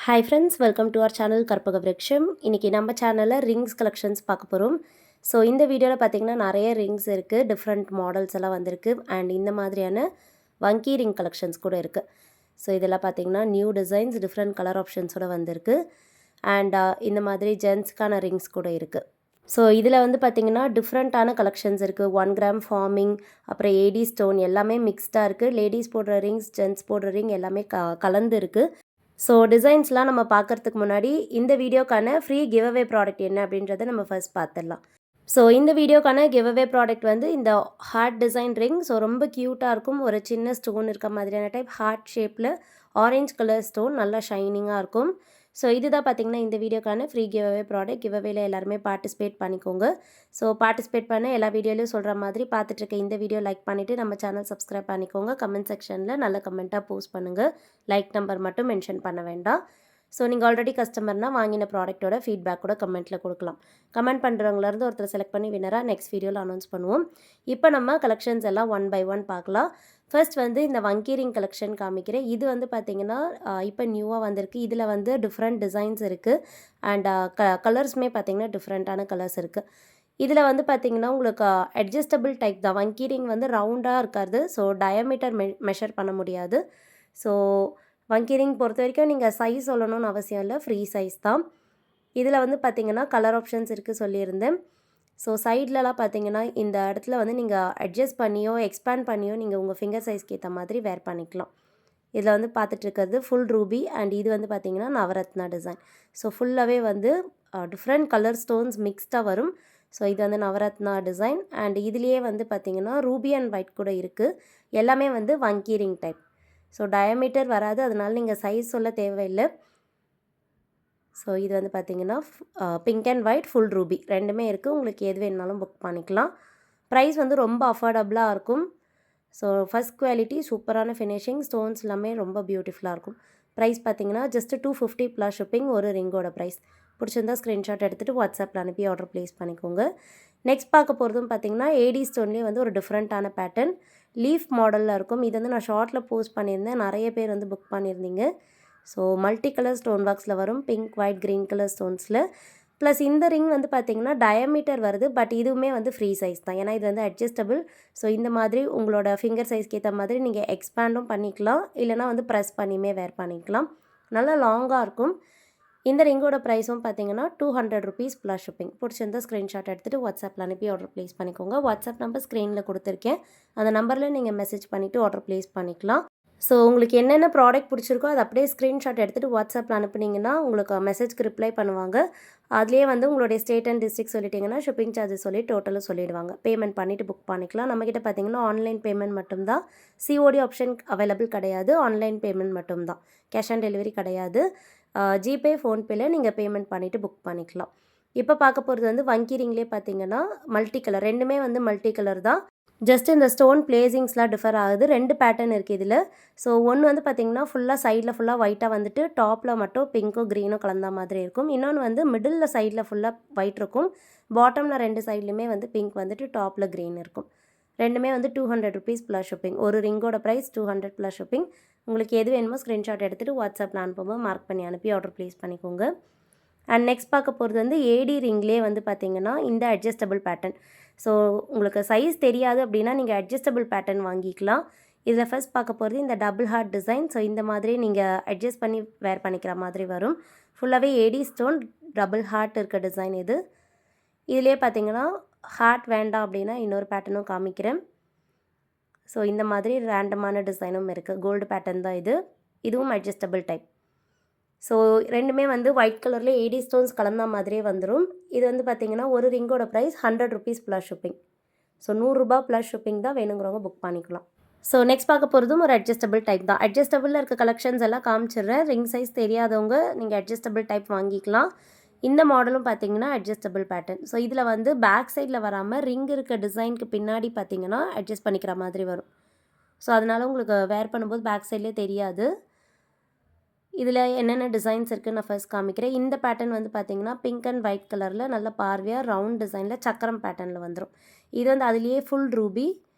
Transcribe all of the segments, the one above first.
Hi friends, welcome to our channel Karpaga Virutcham. இன்றைக்கி நம்ம சேனலில் ரிங்ஸ் கலெக்ஷன்ஸ் பார்க்க போகிறோம். ஸோ இந்த வீடியோவில் பார்த்திங்கன்னா நிறைய ரிங்ஸ் இருக்குது, டிஃப்ரெண்ட் மாடல்ஸ் எல்லாம் வந்திருக்கு. அண்ட் இந்த மாதிரியான வங்கி ரிங் கலெக்ஷன்ஸ் கூட இருக்குது. ஸோ இதெல்லாம் பார்த்திங்கன்னா நியூ டிசைன்ஸ், டிஃப்ரெண்ட் கலர் ஆப்ஷன்ஸோடு வந்திருக்கு. அண்ட் இந்த மாதிரி ஜென்ஸ்க்கான ரிங்ஸ் கூட இருக்குது. ஸோ இதில் வந்து பார்த்திங்கன்னா டிஃப்ரெண்ட்டான கலெக்ஷன்ஸ் இருக்குது. 1 கிராம் ஃபார்மிங், அப்புறம் ஏடி ஸ்டோன் எல்லாமே மிக்ஸ்டாக இருக்குது. லேடிஸ் போடுற ரிங்ஸ், ஜென்ட்ஸ் போடுற ரிங் எல்லாமே கலந்து இருக்குது. ஸோ டிசைன்ஸ்லாம் நம்ம பார்க்குறதுக்கு முன்னாடி இந்த வீடியோக்கான ஃப்ரீ கிவ் அவே ப்ராடக்ட் என்ன அப்படின்றத நம்ம ஃபர்ஸ்ட் பார்த்துடலாம். ஸோ இந்த வீடியோக்கான கிவ் அவே ப்ராடக்ட் வந்து இந்த ஹார்ட் டிசைன் ரிங். ஸோ ரொம்ப க்யூட்டாக இருக்கும். ஒரு சின்ன ஸ்டோன் இருக்க மாதிரியான டைப் ஹார்ட் ஷேப்பில் ஆரஞ்ச் கலர் ஸ்டோன், நல்லா ஷைனிங்காக இருக்கும். ஸோ இதுதான் பார்த்திங்கன்னா இந்த வீடியோக்கான free give away product. Give அவேல எல்லாருமே பார்ட்டிசிபேட் பண்ணிக்கோங்க. ஸோ பார்ட்டிசிபேட் பண்ண எல்லா வீடியோலையும் சொல்கிற மாதிரி பார்த்துட்ருக்க இந்த வீடியோ லைக் பண்ணிவிட்டு நம்ம சேனல் சப்ஸ்கிரைப் பண்ணிக்கோங்க. கமெண்ட் செக்ஷனில் நல்ல கமெண்ட்டாக போஸ்ட் பண்ணுங்கள். லைக் நம்பர் மட்டும் மென்ஷன் பண்ண வேண்டாம். ஸோ நீங்கள் ஆல்ரெடி கஸ்டமர்னால் வாங்கின ப்ராடக்ட்டோட ஃபீட்பேக் கூட கமெண்ட்டில் கொடுக்கலாம். கமெண்ட் பண்ணுறவங்களேருந்து ஒருத்தர் செலக்ட் பண்ணி வினராக நெக்ஸ்ட் வீடியோவில் அனௌன்ஸ் பண்ணுவோம். இப்போ நம்ம கலெக்ஷன்ஸ் எல்லாம் ஒன் பை ஒன் பார்க்கலாம். ஃபர்ஸ்ட் வந்து இந்த வங்கி ரிங் கலெக்ஷன் காமிக்கிறேன். இது வந்து பார்த்திங்கன்னா இப்போ நியூவாக வந்திருக்கு. இதில் வந்து டிஃப்ரெண்ட் டிசைன்ஸ் இருக்குது. அண்ட் கலர்ஸுமே பார்த்திங்கன்னா டிஃப்ரெண்ட்டான கலர்ஸ் இருக்குது. இதில் வந்து பார்த்திங்கன்னா உங்களுக்கு அட்ஜஸ்டபிள் டைப் தான். வங்கி ரிங் வந்து ரவுண்டாக இருக்காது. ஸோ டயமீட்டர் மெஷர் பண்ண முடியாது. ஸோ வங்கி ரிங் பொறுத்த வரைக்கும் நீங்கள் சைஸ் சொல்லணும்னு அவசியம் இல்லை, ஃப்ரீ சைஸ் தான். இதில் வந்து பார்த்திங்கன்னா கலர் ஆப்ஷன்ஸ் இருக்குது சொல்லியிருந்தேன். ஸோ சைட்லலாம் பார்த்திங்கன்னா இந்த இடத்துல வந்து நீங்கள் அட்ஜஸ்ட் பண்ணியோ எக்ஸ்பேண்ட் பண்ணியோ நீங்கள் உங்கள் ஃபிங்கர் சைஸ்க்கு ஏற்ற மாதிரி வேர் பண்ணிக்கலாம். இதில் வந்து பார்த்துட்ருக்கிறது ஃபுல் ரூபி. அண்ட் இது வந்து பார்த்திங்கன்னா நவரத்னா டிசைன். ஸோ ஃபுல்லாகவே வந்து டிஃப்ரெண்ட் கலர் ஸ்டோன்ஸ் மிக்ஸ்டாக வரும். ஸோ இது வந்து நவரத்னா டிசைன். அண்ட் இதுலேயே வந்து பார்த்திங்கன்னா ரூபி அண்ட் ஒயிட் கூட இருக்குது. எல்லாமே வந்து வங்கி ரிங் டைப். ஸோ டயமீட்டர் வராது, அதனால் நீங்கள் சைஸ் சொல்ல தேவையில்லை. ஸோ இது வந்து பார்த்திங்கன்னா pink and white full Ruby ரெண்டுமே இருக்குது. உங்களுக்கு எது வேணுனாலும் புக் பண்ணிக்கலாம். ப்ரைஸ் வந்து ரொம்ப அஃபோர்டபுளாக இருக்கும். ஸோ ஃபஸ்ட் குவாலிட்டி, சூப்பரான ஃபினிஷிங், ஸ்டோன்ஸ் எல்லாமே ரொம்ப பியூட்டிஃபுல்லாக இருக்கும். ப்ரைஸ் பார்த்திங்கன்னா ஜஸ்ட் 250 ப்ளஸ் ஷிப்பிங் ஒரு ரிங்கோட ப்ரைஸ். பிடிச்சிருந்தா ஸ்க்ரீன்ஷாட் எடுத்துகிட்டு வாட்ஸ்அப்பில் அனுப்பி ஆர்டர் ப்ளேஸ் பண்ணிக்கோங்க. நெக்ஸ்ட் பார்க்க போகிறதும் பார்த்திங்கன்னா ஏடி ஸ்டோன்லேயே வந்து ஒரு டிஃப்ரெண்ட்டான பேட்டர்ன் லீஃப் மாடலில் இருக்கும். இது வந்து நான் ஷார்ட்டில் போஸ்ட் பண்ணியிருந்தேன். நிறைய பேர் வந்து புக் பண்ணியிருந்தீங்க. ஸோ மல்டி கலர் ஸ்டோன் பாக்ஸில் வரும், பிங்க், ஒயிட், க்ரீன் கலர் ஸ்டோன்ஸில். ப்ளஸ் இந்த ரிங் வந்து பார்த்திங்கன்னா டயமீட்டர் வருது. பட் இதுவுமே வந்து ஃப்ரீ சைஸ் தான். ஏன்னா இது வந்து அட்ஜஸ்டபிள். ஸோ இந்த மாதிரி உங்களோட ஃபிங்கர் சைஸ்க்கு ஏற்ற மாதிரி நீங்கள் எக்ஸ்பேண்டும் பண்ணிக்கலாம், இல்லைனா வந்து ப்ரெஸ் பண்ணியுமே வேர் பண்ணிக்கலாம். நல்லா லாங்காக இருக்கும். இந்த ரிங்கோட ப்ரைஸும் பார்த்திங்கன்னா 200 ருபீஸ் ப்ளஸ் ஷிப்பிங். பிடிச்சிருந்தா ஸ்க்ரீன்ஷாட் எடுத்துகிட்டு வாட்ஸ்அப்பில் அனுப்பி ஆர்டர் ப்ளேஸ் பண்ணிக்கோங்க. வாட்ஸ்அப் நம்பர் ஸ்க்ரீனில் கொடுத்துருக்கேன். அந்த நம்பரில் நீங்கள் மெசேஜ் பண்ணிவிட்டு ஆர்டர் ப்ளேஸ் பண்ணிக்கலாம். ஸோ உங்களுக்கு என்னென்ன ப்ராடக்ட் பிடிச்சிருக்கோ அதை அப்படியே ஸ்க்ரீன்ஷாட் எடுத்துகிட்டு வாட்ஸ்அப்பில் அனுப்புனீங்கன்னா உங்களுக்கு மெசேஜ்க்கு ரிப்ளை பண்ணுவாங்க. அதுலேயே வந்து உங்களுடைய ஸ்டேட் அண்ட் டிஸ்ட்ரிக்ட் சொல்லிட்டிங்கன்னா ஷிப்பிங் சார்ஜஸ் சொல்லி டோட்டலாக சொல்லிவிடுவாங்க. பேமெண்ட் பண்ணிவிட்டு புக் பண்ணிக்கலாம். நம்மக்கிட்ட பார்த்திங்கன்னா ஆன்லைன் பேமெண்ட் மட்டும்தான். சிஓடி ஆப்ஷன் அவைலபிள் கிடையாது. ஆன்லைன் பேமெண்ட் மட்டும்தான். கேஷ் ஆன் டெலிவரி கிடையாது. ஜிபே, ஃபோன்பேயில் நீங்கள் பேமெண்ட் பண்ணிவிட்டு புக் பண்ணிக்கலாம். இப்போ பார்க்க போகிறது வந்து வங்கி ரிங்லேயே பார்த்திங்கன்னா மல்டி கலர், ரெண்டுமே வந்து மல்டி கலர் தான். ஜஸ்ட் இந்த ஸ்டோன் பிளேசிங்ஸ்லாம் டிஃபர் ஆகுது. 2 பேட்டர்ன் இருக்குது இதில். ஸோ ஒன்று வந்து பார்த்திங்கன்னா ஃபுல்லாக சைடில் ஃபுல்லாக ஒயிட்டாக வந்துட்டு டாப்பில் மட்டும் பிங்க்கும் க்ரீனும் கலந்த மாதிரி இருக்கும். இன்னொன்று வந்து மிடில் சைடில் ஃபுல்லாக ஒயிட் இருக்கும். பாட்டமில் 2 சைட்லையுமே வந்து பிங்க் வந்துட்டு டாப்பில் க்ரீன் இருக்கும். ரெண்டுமே வந்து 200 ருபீஸ் ப்ளஸ் ஷிப்பிங். ஒரு ரிங்கோட ப்ரைஸ் 200 ப்ளஸ் ஷிப்பிங். உங்களுக்கு எது வேணுமோ ஸ்க்ரீன்ஷாட் எடுத்துகிட்டு வாட்ஸ்அப்பில் அனுப்பும்போது மார்க் பண்ணி அனுப்பி ஆர்டர் ப்ளேஸ் பண்ணிக்கோங்க. அண்ட் நெக்ஸ்ட் பார்க்க போகிறது வந்து ஏடி ரிங்லேயே வந்து பார்த்திங்கன்னா இந்த அட்ஜஸ்டபிள் பேட்டர்ன். ஸோ உங்களுக்கு சைஸ் தெரியாது அப்படின்னா நீங்கள் அட்ஜஸ்டபிள் பேட்டர்ன் வாங்கிக்கலாம். இதில் ஃபர்ஸ்ட் பார்க்க போகிறது இந்த டபுள் ஹார்ட் டிசைன். ஸோ இந்த மாதிரி நீங்கள் அட்ஜஸ்ட் பண்ணி வேர் பண்ணிக்கிற மாதிரி வரும். ஃபுல்லாகவே ஏடி ஸ்டோன் டபுள் ஹார்ட் இருக்க டிசைன் இது. இதிலே பார்த்திங்கன்னா ஹார்ட் வேண்டாம் அப்படின்னா இன்னொரு பேட்டர்னும் காமிக்கிறேன். ஸோ இந்த மாதிரி ரேண்டமான டிசைனும் இருக்குது. கோல்டு பேட்டர்ன் தான் இது. இதுவும் அட்ஜஸ்டபிள் டைப். ஸோ ரெண்டுமே வந்து ஒயிட் கலரில் ஏடி ஸ்டோன்ஸ் கலந்த மாதிரியே வந்துடும். இது வந்து பார்த்திங்கன்னா ஒரு ரிங்கோட price 100 rupees plus shipping. So 100 ரூபா ப்ளஸ் ஷிப்பிங் தான். வேணுங்கிறவங்க புக் பண்ணிக்கலாம். ஸோ நெக்ஸ்ட் பார்க்க போகிறதும் ஒரு அட்ஜஸ்டபிள் டைப் தான். அட்ஜஸ்டபிளில் இருக்க கலெக்ஷன்ஸ் எல்லாம் காமிச்சிடுறேன். ரிங் சைஸ் தெரியாதவங்க நீங்கள் அட்ஜஸ்டபிள் டைப் வாங்கிக்கலாம். இந்த மாடலும் பார்த்திங்கன்னா அட்ஜஸ்டபிள் பேட்டர்ன். ஸோ இதில் வந்து பேக் சைடில் வராமல் ரிங் இருக்க டிசைனுக்கு பின்னாடி பார்த்திங்கன்னா அட்ஜஸ்ட் பண்ணிக்கிற மாதிரி வரும். ஸோ அதனால் உங்களுக்கு வேர் பண்ணும்போது பேக் சைட்லேயே தெரியாது. இதில் என்னென்ன டிசைன்ஸ் இருக்குதுன்னு நான் ஃபர்ஸ்ட் காமிக்கிறேன். இந்த பேட்டர்ன் வந்து பார்த்திங்கன்னா பிங்க் அண்ட் ஒயிட் கலரில் நல்ல பார்வையாக ரவுண்ட் டிசைனில் சக்கரம் பேட்டர்னில் வந்துடும். இது வந்து அதுலேயே ஃபுல் ரூபி.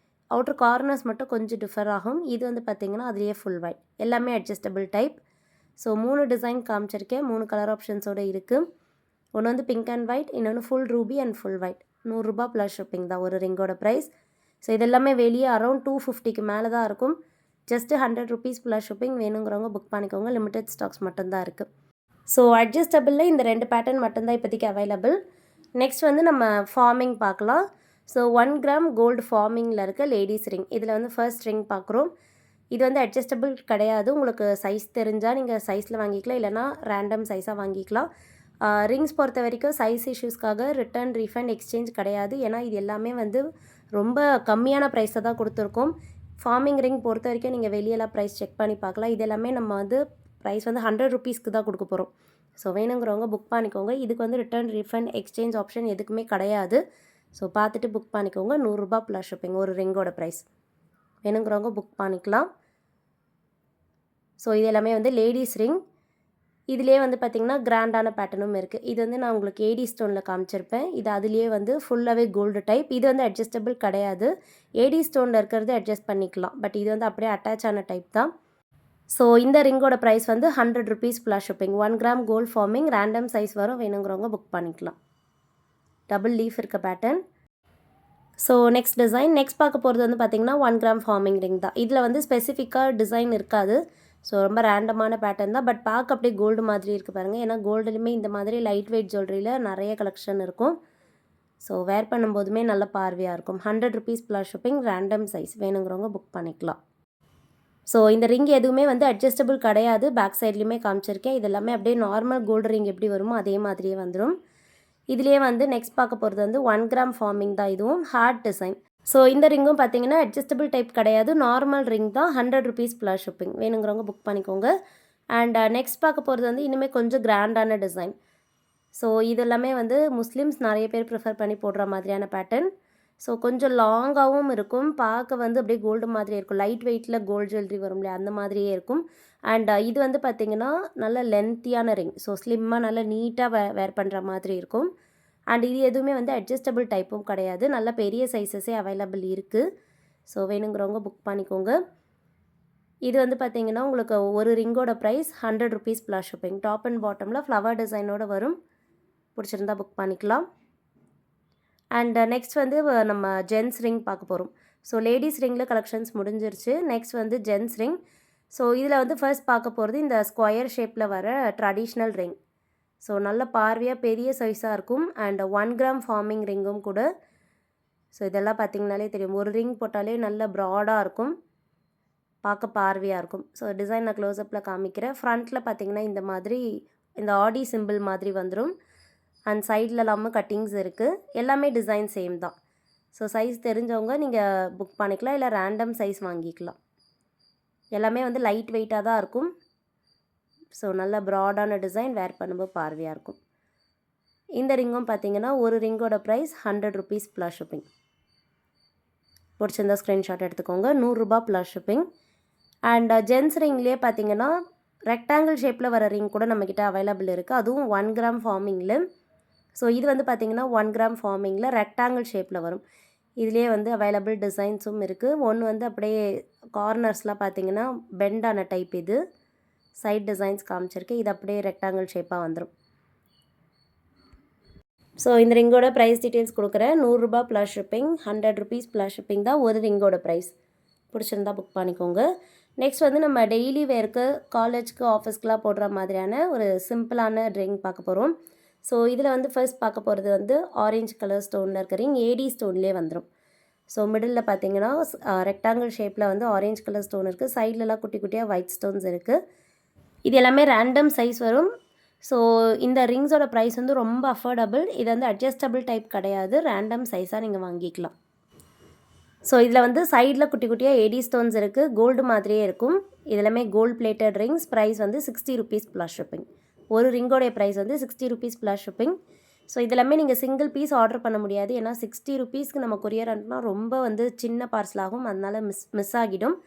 அவுட்டர் கார்னர்ஸ் மட்டும் கொஞ்சம் டிஃபர் ஆகும். இது வந்து பார்த்திங்கன்னா அதுலேயே ஃபுல் ஒயிட். எல்லாமே அட்ஜஸ்டபிள் டைப். ஸோ 3 டிசைன் காமிச்சிருக்கேன், 3 கலர் ஆப்ஷன்ஸோடு இருக்குது. ஒன்று வந்து பிங்க் அண்ட் ஒயிட், இன்னொன்று full Ruby and full white. ₹100 plus shipping தான் ஒரு ரிங்கோட ப்ரைஸ். ஸோ இதெல்லாமே வெளியே அரௌண்ட் 250க்கு மேலே தான் இருக்கும். Just ₹100 plus shipping. வேணுங்கிறவங்க புக் பண்ணிக்கோங்க. லிமிடெட் ஸ்டாக்ஸ் மட்டும்தான் இருக்குது. ஸோ அட்ஜஸ்டபிளில் இந்த 2 பேட்டர்ன் மட்டும்தான் இப்போதைக்கு அவைலபிள். நெக்ஸ்ட் வந்து நம்ம ஃபார்மிங் பார்க்கலாம். ஸோ 1 கிராம் கோல்டு ஃபார்மிங்கில் இருக்க லேடிஸ் ரிங். இதில் வந்து ஃபர்ஸ்ட் ரிங் பார்க்குறோம். இது வந்து அட்ஜஸ்டபிள் கிடையாது. உங்களுக்கு சைஸ் தெரிஞ்சால் நீங்கள் சைஸில் வாங்கிக்கலாம், இல்லைனா ரேண்டம் சைஸாக வாங்கிக்கலாம். ரிங்ஸ் பொறுத்த வரைக்கும் சைஸ் இஷ்யூஸ்க்காக ரிட்டர்ன் ரீஃபண்ட் எக்ஸ்சேஞ்ச் கிடையாது. ஏன்னா இது எல்லாமே வந்து ரொம்ப கம்மியான ப்ரைஸை தான் கொடுத்துருக்கோம். ஃபார்மிங் ரிங் பொறுத்த வரைக்கும் நீங்கள் வெளியெல்லாம் ப்ரைஸ் செக் பண்ணி பார்க்கலாம். இது எல்லாமே நம்ம வந்து ப்ரைஸ் வந்து ₹100க்கு தான் கொடுக்க போகிறோம். ஸோ வேணுங்கிறவங்க புக் பண்ணிக்கோங்க. இதுக்கு வந்து ரிட்டர்ன் ரீஃபண்ட் எக்ஸ்சேஞ்ச் ஆப்ஷன் எதுக்குமே கிடையாது. ஸோ பார்த்துட்டு புக் பண்ணிக்கோங்க. ₹100 ப்ளஸ் ஷிப்பிங் ஒரு ரிங்கோட ப்ரைஸ். வேணுங்கிறவங்க புக் பண்ணிக்கலாம். ஸோ இது எல்லாமே வந்து லேடிஸ் ரிங். இதிலே வந்து பார்த்திங்கன்னா கிராண்டான பேட்டர்னும் இருக்குது. இது வந்து நான் உங்களுக்கு ஏடி ஸ்டோனில் காமிச்சிருப்பேன். இது அதுலேயே வந்து ஃபுல்லாகவே கோல்டு டைப். இது வந்து அட்ஜஸ்டபிள் கிடையாது. ஏடி ஸ்டோனில் இருக்கிறது அட்ஜஸ்ட் பண்ணிக்கலாம். பட் இது வந்து அப்படியே அட்டாச் ஆன டைப் தான். ஸோ இந்த ரிங்கோட ப்ரைஸ் வந்து ₹100 plus shipping. 1 gram gold forming, random size வரும். வேணுங்கிறவங்க புக் பண்ணிக்கலாம். டபுள் லீஃப் இருக்க pattern. So next design. Next பார்க்க போகிறது வந்து பார்த்திங்கன்னா 1 கிராம் ஃபார்மிங் ரிங் தான். இதில் வந்து ஸ்பெசிஃபிக்காக டிசைன் இருக்காது. ஸோ ரொம்ப ரேண்டமான பேட்டர்ன் தான். பட் பார்க்க அப்படியே கோல்டு மாதிரி இருக்குது பாருங்கள். ஏன்னா கோல்டுலையுமே இந்த மாதிரி லைட் வெயிட் ஜுவல்லரியில் நிறைய கலெக்ஷன் இருக்கும். ஸோ வேர் பண்ணும்போதுமே நல்ல பார்வையாக இருக்கும். ₹100 ப்ளஸ் ஷிப்பிங், ரேண்டம் சைஸ். வேணுங்கிறவங்க புக் பண்ணிக்கலாம். ஸோ இந்த ரிங் எதுவுமே வந்து அட்ஜஸ்டபிள் கிடையாது. பேக் சைட்லேயுமே காமிச்சிருக்கேன். இது எல்லாமே அப்படியே நார்மல் கோல்டு ரிங் எப்படி வருமோ அதே மாதிரியே வந்துடும். இதுலேயே வந்து நெக்ஸ்ட் பார்க்க போகிறது வந்து 1 கிராம் ஃபார்மிங் தான். இதுவும் ஹார்ட் டிசைன். ஸோ இந்த ரிங்கும் பார்த்தீங்கன்னா அட்ஜஸ்டபிள் டைப் கிடையாது, நார்மல் ரிங் தான். ₹100 ப்ளஸ் ஷிப்பிங். வேணுங்கிறவங்க புக் பண்ணிக்கோங்க. அண்ட் நெக்ஸ்ட் பார்க்க போகிறது வந்து இனிமேல் கொஞ்சம் கிராண்டான டிசைன். ஸோ இது எல்லாமே வந்து முஸ்லீம்ஸ் நிறைய பேர் ப்ரிஃபர் பண்ணி போடுற மாதிரியான பேட்டர்ன். ஸோ கொஞ்சம் லாங்காகவும் இருக்கும். பார்க்க வந்து அப்படியே கோல்டு மாதிரி இருக்கும். லைட் வெயிட்டில் கோல்டு ஜுவல்லரி வரும் இல்லையா, அந்த மாதிரியே இருக்கும். அண்ட் இது வந்து பார்த்திங்கன்னா நல்ல லென்த்தியான ரிங். ஸோ ஸ்லிம்மாக நல்லா நீட்டாக வேர் பண்ணுற மாதிரி இருக்கும். அண்ட் இது எதுவுமே வந்து அட்ஜஸ்டபிள் டைப்பும் கிடையாது. நல்ல பெரிய சைஸஸே அவைலபிள் இருக்குது. ஸோ வேணுங்கிறவங்க புக் பண்ணிக்கோங்க. இது வந்து பார்த்திங்கன்னா உங்களுக்கு ஒரு ரிங்கோட price ₹100 plus shipping. Top and பாட்டமில் ஃப்ளவர் டிசைனோடு வரும். பிடிச்சிருந்தா புக் பண்ணிக்கலாம். அண்ட் நெக்ஸ்ட் வந்து நம்ம ஜென்ஸ் ரிங் பார்க்க போகிறோம். ஸோ லேடிஸ் ரிங்கில் கலெக்ஷன்ஸ் முடிஞ்சிருச்சு. நெக்ஸ்ட் வந்து ஜென்ஸ் ரிங். ஸோ இதில் வந்து ஃபர்ஸ்ட் பார்க்க போகிறது இந்த ஸ்கொயர் ஷேப்பில் வர ட்ரெடிஷ்னல் ரிங். ஸோ நல்ல பார்வையாக பெரிய சைஸாக இருக்கும். அண்ட் 1 கிராம் ஃபார்மிங் ரிங்கும் கூட. ஸோ இதெல்லாம் பார்த்திங்கனாலே தெரியும். ஒரு ரிங் போட்டாலே நல்ல ப்ராடாக இருக்கும், பார்க்க பார்வையாக இருக்கும். ஸோ டிசைன் நான் க்ளோஸ்அப்பில் காமிக்கிறேன். ஃப்ரண்ட்டில் பார்த்திங்கன்னா இந்த மாதிரி இந்த ஆடி சிம்பிள் மாதிரி வந்துடும். அண்ட் சைடில் எல்லாமே கட்டிங்ஸ் இருக்குது. எல்லாமே டிசைன் சேம் தான். ஸோ சைஸ் தெரிஞ்சவங்க நீங்கள் புக் பண்ணிக்கலாம், இல்லை ரேண்டம் சைஸ் வாங்கிக்கலாம். எல்லாமே வந்து லைட் வெயிட்டாக தான் இருக்கும். ஸோ நல்ல ப்ராடான டிசைன், வேர் பண்ணும்போது பார்வையாக இருக்கும். இந்த ரிங்கும் பார்த்திங்கன்னா ஒரு ரிங்கோட ப்ரைஸ் ₹100 ப்ளஸ் ஷிப்பிங். பிடிச்சிருந்தா ஸ்க்ரீன்ஷாட் எடுத்துக்கோங்க. ₹100 ப்ளஸ் ஷிப்பிங். அண்ட் ஜென்ஸ் ரிங்லேயே பார்த்திங்கன்னா ரெக்டாங்கிள் ஷேப்பில் வர ரிங் கூட நம்மக்கிட்ட அவைலபிள் இருக்குது. அதுவும் 1 கிராம் ஃபார்மிங்கில். ஸோ இது வந்து பார்த்திங்கன்னா 1 கிராம் ஃபார்மிங்கில் ரெக்டாங்கிள் ஷேப்பில் வரும். இதுலேயே வந்து அவைலபிள் டிசைன்ஸும் இருக்குது. ஒன்று வந்து அப்படியே கார்னர்ஸ்லாம் பார்த்திங்கன்னா பெண்டான டைப். இது சைட் டிசைன்ஸ் காமிச்சிருக்கேன். இது அப்படியே ரெக்டாங்கிள் ஷேப்பாக வந்துடும். ஸோ இந்த ரிங்கோட ப்ரைஸ் டீட்டெயில்ஸ் கொடுக்குறேன். ₹100 ப்ளஸ் ஷிப்பிங், ₹100 ப்ளஸ் ஷிப்பிங் தான் ஒரு ரிங்கோட ப்ரைஸ். பிடிச்சிருந்தா புக் பண்ணிக்கோங்க. நெக்ஸ்ட் வந்து நம்ம டெய்லி வேருக்கு, காலேஜ்க்கு, ஆஃபீஸ்க்குலாம் போடுற மாதிரியான ஒரு சிம்பிளான ரிங் பார்க்க போகிறோம். ஸோ இதில் வந்து ஃபர்ஸ்ட் பார்க்க போகிறது வந்து ஆரஞ்சு கலர் ஸ்டோனில் இருக்க ரிங். ஏடி ஸ்டோன்லேயே வந்துடும். ஸோ மிடில் பார்த்திங்கன்னா ரெக்டாங்கிள் ஷேப்பில் வந்து ஆரஞ்சு கலர் ஸ்டோன் இருக்குது. சைட்லலாம் குட்டி குட்டியாக ஒயிட் ஸ்டோன்ஸ் இருக்குது. இது எல்லாமே ரேண்டம் சைஸ் வரும். ஸோ இந்த ரிங்ஸோட ப்ரைஸ் வந்து ரொம்ப அஃபோர்டபுள். இது வந்து அட்ஜஸ்டபிள் டைப் கிடையாது, ரேண்டம் சைஸாக நீங்கள் வாங்கிக்கலாம். ஸோ இதில் வந்து சைடில் குட்டி குட்டியாக ஏடி ஸ்டோன்ஸ் இருக்குது. கோல்டு மாதிரியே இருக்கும். இது எல்லாமே கோல்டு பிளேட்டட் ரிங்ஸ். ப்ரைஸ் வந்து ₹60 ப்ளஸ் ஷிப்பிங். ஒரு ரிங்கோடைய ப்ரைஸ் வந்து ₹60 ப்ளஸ் ஷிப்பிங். ஸோ இதெல்லாமே நீங்கள் சிங்கிள் பீஸ் ஆர்டர் பண்ண முடியாது. ஏன்னா ₹60க்கு நம்ம கொரியர் அனுப்புனா ரொம்ப வந்து சின்ன பார்சல் ஆகும். அதனால் மிஸ் ஆகிடும்.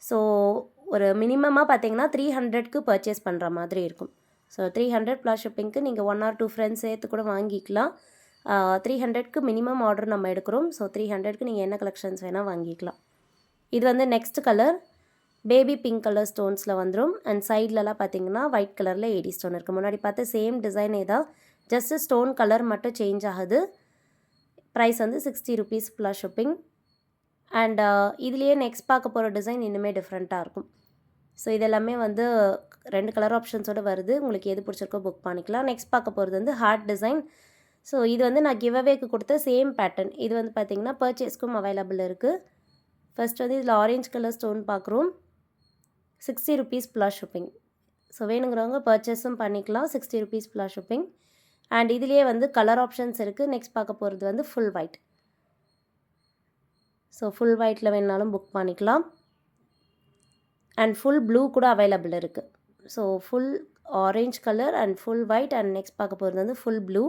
ஸோ ஒரு மினிமமாக பார்த்தீங்கன்னா 300க்கு பர்ச்சேஸ் பண்ணுற மாதிரி இருக்கும். ஸோ 300 ப்ளஸ் ஷிப்பிங்க்கு நீங்கள் 1 or 2 ஃப்ரெண்ட்ஸ் சேர்த்து கூட வாங்கிக்கலாம். 300க்கு மினிமம் ஆர்டர் நம்ம எடுக்கிறோம். ஸோ 300க்கு நீங்கள் என்ன கலெக்ஷன்ஸ் வேணால் வாங்கிக்கலாம். இது வந்து next colour. Baby pink colour ஸ்டோன்ஸில் வந்துடும். அண்ட் சைட்லலாம் பார்த்தீங்கன்னா ஒயிட் கலரில் ஏடி ஸ்டோன் இருக்குது. முன்னாடி பார்த்த சேம் டிசைனே தான், ஜஸ்ட்டு ஸ்டோன் கலர் மட்டும் சேஞ்ச் ஆகுது. ப்ரைஸ் வந்து 60 rupees ப்ளஸ் ஷிப்பிங். அண்ட் இதுலேயே நெக்ஸ்ட் பார்க்க போகிற டிசைன் இன்னுமே டிஃப்ரெண்ட்டாக இருக்கும். ஸோ இதெல்லாமே வந்து 2 கலர் ஆப்ஷன்ஸோடு வருது. உங்களுக்கு எது பிடிச்சிருக்கோ புக் பண்ணிக்கலாம். நெக்ஸ்ட் பார்க்க போகிறது வந்து ஹார்ட் டிசைன். ஸோ இது வந்து நான் கிவ் அவேக்கு கொடுத்த சேம் பேட்டர்ன். இது வந்து பார்த்திங்கன்னா பர்ச்சேஸ்க்கும் அவைலபிள் இருக்குது. ஃபர்ஸ்ட் வந்து இதில் ஆரஞ்ச் கலர் ஸ்டோன் பார்க்குறோம். 60 rupees ப்ளஸ் ஷிப்பிங். ஸோ வேணுங்கிறவங்க பர்ச்சேஸும் பண்ணிக்கலாம். 60 rupees ப்ளஸ் ஷிப்பிங். அண்ட் இதுலேயே வந்து கலர் ஆப்ஷன்ஸ் இருக்குது. நெக்ஸ்ட் பார்க்க போகிறது வந்து ஃபுல் ஒயிட். ஸோ ஃபுல் ஒயிட்டில் வேணுனாலும் புக் பண்ணிக்கலாம். அண்ட் ஃபுல் ப்ளூ கூட அவைலபிள் இருக்குது. So full orange colour and full white. And next பார்க்க போகிறது வந்து ஃபுல் ப்ளூ.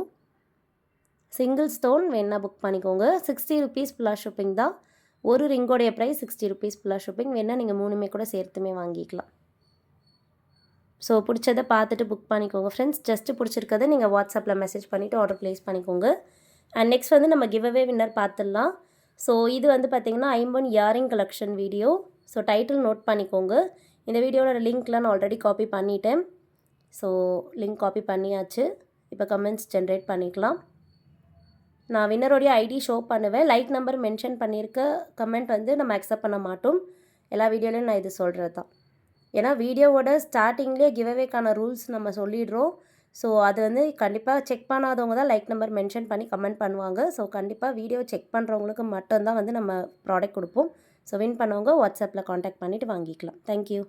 சிங்கிள் ஸ்டோன் வேணால் புக் பண்ணிக்கோங்க. 60 rupees ப்ளஸ் ஷிப்பிங் தான். ஒரு ரிங்கோடைய ப்ரைஸ் 60 rupees ப்ளஸ் ஷிப்பிங். வேணால் நீங்கள் 3மே கூட சேர்த்துமே வாங்கிக்கலாம். ஸோ பிடிச்சதை பார்த்துட்டு புக் பண்ணிக்கோங்க ஃப்ரெண்ட்ஸ். ஜஸ்ட்டு பிடிச்சிருக்கதை நீங்கள் வாட்ஸ்அப்பில் மெசேஜ் பண்ணிவிட்டு ஆர்டர் ப்ளேஸ் பண்ணிக்கோங்க. அண்ட் நெக்ஸ்ட் வந்து நம்ம கிவ் அவே வின்னர் பார்த்துடலாம். ஸோ இது வந்து பார்த்திங்கன்னா ஐம்பொன் earring collection video. So title note பண்ணிக்கோங்க. இந்த வீடியோவோட லிங்க்லாம் நான் ஆல்ரெடி காப்பி பண்ணிட்டேன். ஸோ லிங்க் காப்பி பண்ணியாச்சு. இப்போ கமெண்ட்ஸ் ஜென்ரேட் பண்ணிக்கலாம். நான் வின்னருடைய ஐடி ஷோ பண்ணுவேன். லைக் நம்பர் மென்ஷன் பண்ணியிருக்க கமெண்ட் வந்து நம்ம அக்செப்ட் பண்ண மாட்டோம். எல்லா வீடியோலையும் நான் இது சொல்கிறது தான். ஏன்னா வீடியோவோட ஸ்டார்டிங்லேயே கிவ் அவேக்கான ரூல்ஸ் நம்ம சொல்லிடுறோம். ஸோ அது வந்து கண்டிப்பாக செக் பண்ணாதவங்க தான் லைக் நம்பர் மென்ஷன் பண்ணி கமெண்ட் பண்ணுவாங்க. ஸோ கண்டிப்பாக வீடியோ செக் பண்ணுறவங்களுக்கு மட்டும்தான் வந்து நம்ம ப்ராடக்ட் கொடுப்போம். ஸோ வின் பண்ணவங்க வாட்ஸ்அப்பில் காண்டாக்ட் பண்ணிவிட்டு வாங்கிக்கலாம். தேங்க்யூ.